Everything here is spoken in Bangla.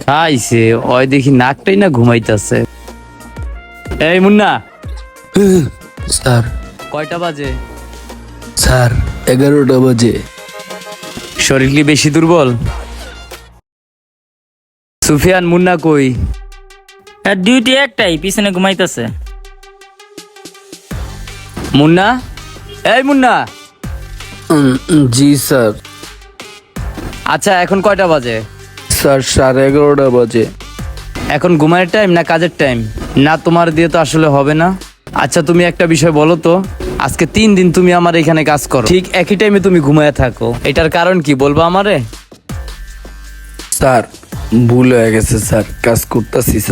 খাইছে ওই দেখি নাকটাই না ঘুমাইতেছে। এই মুন্না, স্যার কয়টা বাজে? স্যার 11টা বাজে। শরীর কি বেশি দুর্বল? সুফিয়ান, মুন্না কই? আর ডিউটি একটাই, পিছনে ঘুমাইতেছে। মুন্না, এই মুন্না। জি স্যার। আচ্ছা এখন কয়টা বাজে? স্যার 11:30 বাজে। এখন ঘুমানোর টাইম না কাজের টাইম? না তোমার দিয়ে তো আসলে হবে না। আচ্ছা তুমি একটা বিষয় বলো তো, আজকে 3 দিন তুমি আমার এখানে কাজ করো, ঠিক একই টাইমে তুমি ঘুমায় থাকো, এটার কারণ কি বলবো আমারে? স্যার ভুল হয়ে গেছে স্যার, কাজ করতেছি স্যার।